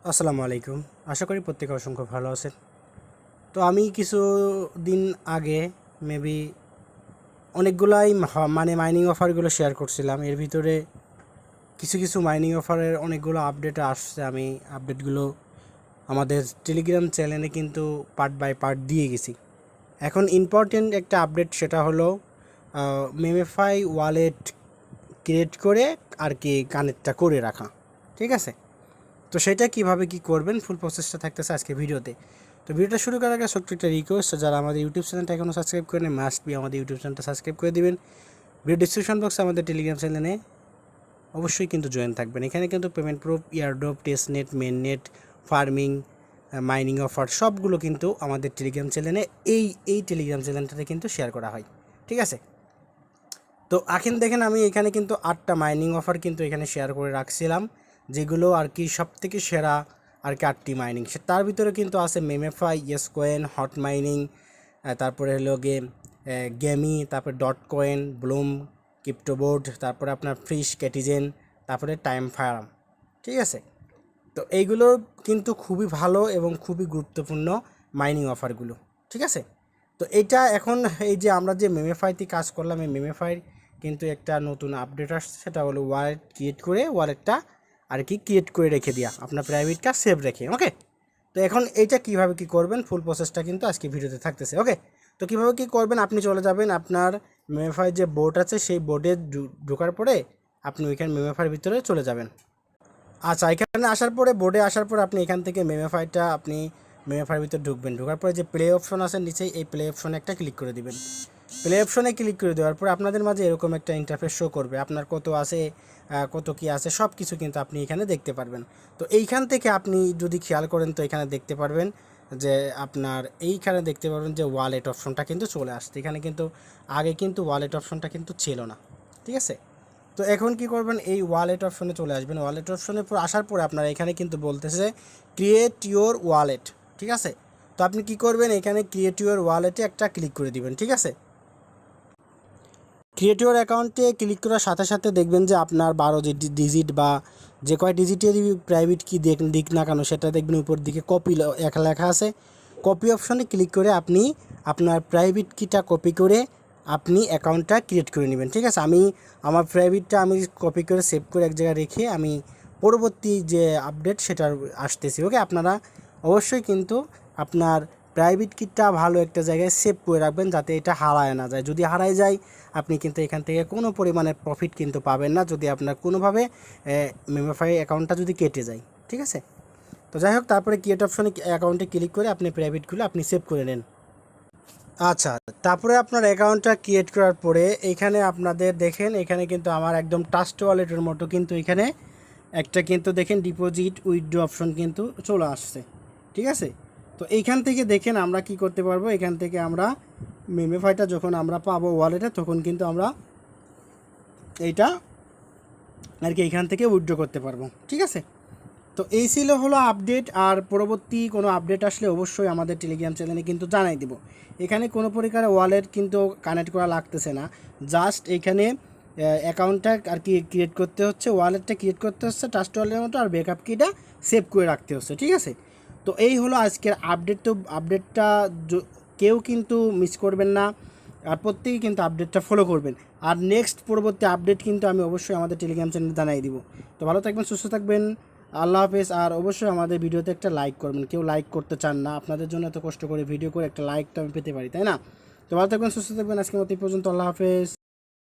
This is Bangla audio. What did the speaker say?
আসসালামু আলাইকুম। আশা করি প্রত্যেকে অসংখ্য ভালো আছেন। তো আমি কিছুদিন আগে মেবি অনেকগুলাই মানে মাইনিং অফারগুলো শেয়ার করছিলাম। এর ভিতরে কিছু মাইনিং অফারের অনেকগুলো আপডেট আসছে। আমি আপডেটগুলো আমাদের টেলিগ্রাম চ্যানেলে কিন্তু পার্ট বাই পার্ট দিয়ে গেছি। এখন ইম্পর্টেন্ট একটা আপডেট, সেটা হলো মেমেফাই ওয়ালেট ক্রিয়েট করে আর কি কানেক্টটা করে রাখা। ঠিক আছে, তো সেটা কিভাবে কি করবেন ফুল প্রসেসটা থাকতেছে আজকে ভিডিওতে। তো ভিডিওটা শুরু করার আগে ছোট্ট একটা রিকোয়েস্ট, যারা আমাদের ইউটিউব চ্যানেলটা এখনও সাবস্ক্রাইব করেন মাস্ট বি আমাদের ইউটিউব চ্যানেলটা সাবস্ক্রাইব করে দিবেন। ভিডিও ডিসক্রিপশন বক্সে আমাদের টেলিগ্রাম চ্যানেলে অবশ্যই কিন্তু জয়েন থাকবেন। এখানে কিন্তু payment proof, airdrop, test net, main net, farming, mining offer সবগুলো কিন্তু আমাদের টেলিগ্রাম চ্যানেলে এই টেলিগ্রাম চ্যানেলটাতে কিন্তু শেয়ার করা হয়। ঠিক আছে, তো এখন দেখেন আমি এখানে কিন্তু 8টা মাইনিং অফার কিন্তু এখানে শেয়ার করে রাখছিলাম, যেগুলো আর কি সবথেকে সেরা আর কি 8টি মাইনিং। তার ভিতরে কিন্তু আছে মেমেফাই, ইয়েস কয়েন, হট মাইনিং, তারপরে হলো গেমি, তারপরে ডট কয়েন, ব্লুম, ক্রিপ্টোবোর্ড, তারপরে আপনার ফ্রিশ ক্যাটিজেন, তারপরে টাইম ফার্ম। ঠিক আছে, তো এইগুলো কিন্তু খুবই ভালো এবং খুবই গুরুত্বপূর্ণ মাইনিং অফারগুলো। ঠিক আছে, তো এইটা এখন এই যে আমরা যে মেমেফাইতে কাজ করলাম, এই মেমেফাইর কিন্তু একটা নতুন আপডেট আসছে, সেটা হলো ওয়ালেট ক্রিয়েট করে ওয়ালেটটা আর কি ক্রিয়েট করে রেখে দেওয়া, আপনার প্রাইভেটটা সেভ রেখে। ওকে, তো এখন এইটা কিভাবে কি করবেন ফুল প্রসেসটা কিন্তু আজকে ভিডিওতে থাকতেছে। ওকে, তো কিভাবে কি করবেন, আপনি চলে যাবেন আপনার মেমেফাই যে বোর্ড আছে সেই বোর্ডে ঢোকার পরে আপনি ওইখানে মেমেফাইয়ের ভিতরে চলে যাবেন। আচ্ছা, এখানে আসার পরে বোর্ডে আসার পরে আপনি এখান থেকে মেমেফাইটা আপনি মেমেফাইয়ের ভিতরে ঢুকবেন। ঢোকার পরে যে প্লে অপশন আছে নিচে, এই প্লে অপশনে একটা ক্লিক করে দিবেন। প্লে অপশনে ক্লিক করে দেওয়ার পরে আপনাদের মাঝে এরকম একটা ইন্টারফেস শো করবে, আপনার কত আছে, কত কি আছে সব কিছু কিন্তু আপনি এখানে দেখতে পারবেন। তো এইখান থেকে আপনি যদি খেয়াল করেন তো এখানে দেখতে পারবেন যে আপনার এইখানে দেখতে পারবেন যে ওয়ালেট অপশনটা কিন্তু চলে আসছে। এখানে কিন্তু আগে কিন্তু ওয়ালেট অপশনটা কিন্তু ছিল না। ঠিক আছে, তো এখন কি করবেন, এই ওয়ালেট অপশনে চলে আসবেন। ওয়ালেট অপশনে আসার পরে আপনারা এখানে কিন্তু বলতেছে ক্রিয়েট ইউর ওয়ালেট। ঠিক আছে, তো আপনি কি করবেন, এখানে ক্রিয়েট ইউর ওয়ালেটে একটা ক্লিক করে দিবেন। ঠিক আছে, ক্রিয়েট ইউর অ্যাকাউন্টে ক্লিক করার সাথে সাথে দেখবেন যে আপনার 12 ডিজিট বা যে কয় ডিজিটেরই প্রাইভেট কি দিক না কেন সেটা দেখবেন উপর দিকে কপি লেখা আছে। কপি অপশনে ক্লিক করে আপনি আপনার প্রাইভেট কিটা কপি করে আপনি অ্যাকাউন্টটা ক্রিয়েট করে নেবেন। ঠিক আছে, আমি আমার প্রাইভেটটা আমি কপি করে সেভ করে এক জায়গায় রেখে আমি পরবর্তী যে আপডেট সেটা আসতেছি। ওকে, আপনারা অবশ্যই কিন্তু আপনার প্রাইভেট কিটা ভালো একটা জায়গায় সেভ করে রাখবেন যাতে এটা হারায় না যায়। যদি হারায় যায় আপনি কিন্তু এখান থেকে কোনো পরিমাণের প্রফিট কিন্তু পাবেন না, যদি আপনার কোনোভাবে মেমেফাই অ্যাকাউন্টটা যদি কেটে যায়। ঠিক আছে, তো যাই হোক, তারপরে ক্রিয়েট অপশনে অ্যাকাউন্টে ক্লিক করে আপনি প্রাইভেটগুলো আপনি সেভ করে নেন। আচ্ছা, তারপরে আপনার অ্যাকাউন্টটা ক্রিয়েট করার পরে এইখানে আপনাদের দেখেন, এখানে কিন্তু আমার একদম ট্রাস্ট ওয়ালেটের মতো কিন্তু এখানে একটা কিন্তু দেখেন ডিপোজিট উইথড্র অপশন কিন্তু চলে আসছে। ঠিক আছে, তো এইখান থেকে দেখেন আমরা কি করতে পারবো, এখান থেকে আমরা মেমেফাইটা যখন আমরা পাবো ওয়ালেটে তখন কিন্তু আমরা এইটা আর কি এইখান থেকে উইথড্র করতে পারবো। ঠিক আছে, তো এই ছিল হলো আপডেট। আর পরবর্তী কোনো আপডেট আসলে অবশ্যই আমাদের টেলিগ্রাম চ্যানেলে কিন্তু জানাই দিব। এখানে কোনো প্রকার ওয়ালেট কিন্তু কানেক্ট করা লাগতেছে না, জাস্ট এইখানে অ্যাকাউন্টটা আর কি ক্রিয়েট করতে হচ্ছে, ওয়ালেটটা ক্রিয়েট করতে হচ্ছে ট্রাস্ট ওয়ালেটের মতো, আর ব্যাকআপ কিটা সেভ করে রাখতে হচ্ছে। ঠিক আছে, তো এই হলো আজকের আপডেট। তো আপডেটটা কেউ কিন্তু মিস করবেন না, আর প্রত্যেকেই কিন্তু আপডেটটা ফলো করবেন। আর নেক্সট পরবর্তী আপডেট কিন্তু আমি অবশ্যই আমাদের টেলিগ্রাম চ্যানেলে জানাই দিব। তো ভালো থাকবেন, সুস্থ থাকবেন, আল্লাহ হাফেজ। আর অবশ্যই আমাদের ভিডিওতে একটা লাইক করবেন, কেউ লাইক করতে চান না, আপনাদের জন্য এত কষ্ট করে ভিডিও করে একটা লাইক তো আমি পেতে পারি, তাই না? তো ভালো থাকবেন, সুস্থ থাকবেন, আজকের মতো এই পর্যন্ত, আল্লাহ হাফেজ।